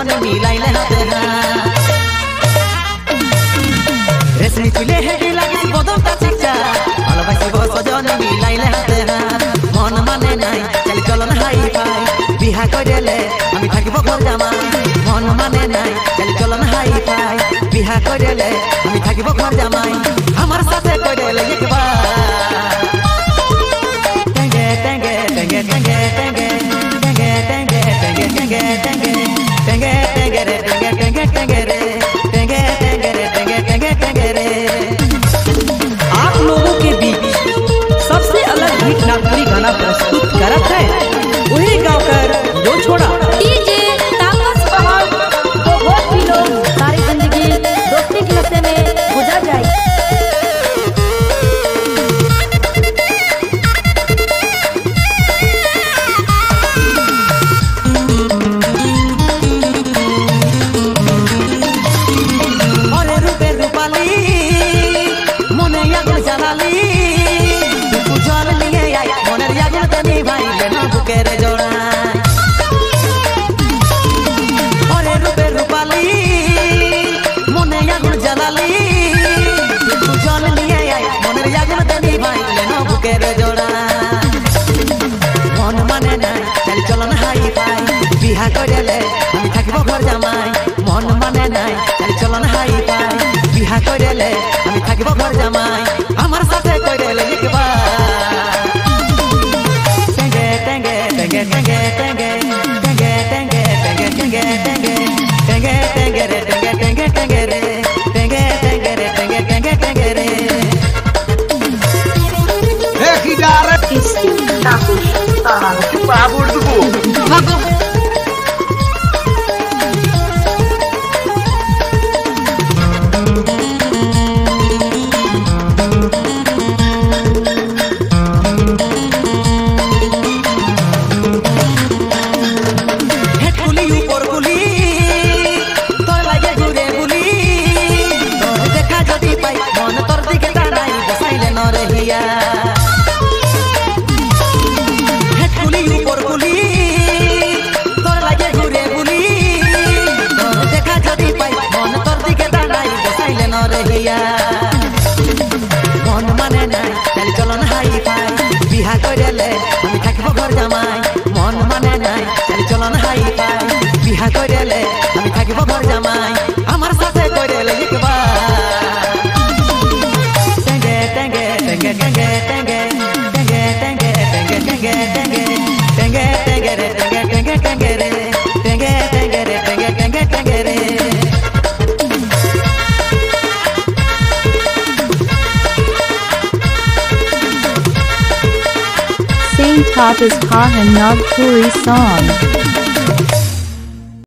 जवन मिलाइले हाथे रेशमी चुले हेडी लागिस बदम ता चिकचा ভালোবাসি বস জवन মিলাইলে হাতে মন মানে নাই চল চলন হাই ফাই বিহা কইলে আমি থাকিব ঘর জামাই মন মানে নাই চল চলন হাই ফাই বিহা কইলে আমি থাকিব ঘর জামাই আমার সাথে কইলে একবার টেঙ্গে টেঙ্গে টেঙ্গে টেঙ্গে টেঙ্গে টেঙ্গে টেঙ্গে টেঙ্গে টেঙ্গে টেঙ্গে টেঙ্গে রে টেঙ্गे टेंगे टेंगे रे टेंगे टेंगे रे टेंगे टेंगे टेंगे रे। आप लोगों के बीच सबसे अलग हिट नागपुरी गाना प्रस्तुत करत है वही गाकर जो छोड़ा डीजे तापस पहाड़ तो बहुत भी लोग सारी जिंदगी दोस्ती के लफ्ते में गुजर जाए। বিহা কইলে আমি থাকিব ঘর জামাই মন মানে নাই চল চলন হাই পাই বিহা কইলে আমি থাকিব ঘর জামাই আমার সাথে কইলে একবার টেঙ্গে টেঙ্গে টেঙ্গে টেঙ্গে টেঙ্গে টেঙ্গে টেঙ্গে টেঙ্গে টেঙ্গে টেঙ্গে টেঙ্গে টেঙ্গে রে টেঙ্গে টেঙ্গে টেঙ্গে রে টেঙ্গে টেঙ্গে রে টেঙ্গে টেঙ্গে টেঙ্গে রে হে কি ডারে কিস্তি তাপস তাহার বাবুর দুবু মন মানে নাই চল চলন হাই ফাই বিহা কইলে আমি থাকিব ঘর জামাই মন মানে নাই চল চলন হাই ফাই বিহা কইলে আমি থাকিব ঘর জামাই আমার সাথে কইলে একবার টেঙ্গে টেঙ্গে টেঙ্গে টেঙ্গে টেঙ্গে টেঙ্গে টেঙ্গে টেঙ্গে টেঙ্গে টেঙ্গে টেঙ্গে রে টেঙ্গে টেঙ্গে টেঙ্গে রে টেঙ্গে টেঙ্গে রে টেঙ্গে টেঙ্গে টেঙ্গে রে। Saint Tapas Kahan Nagpuri song.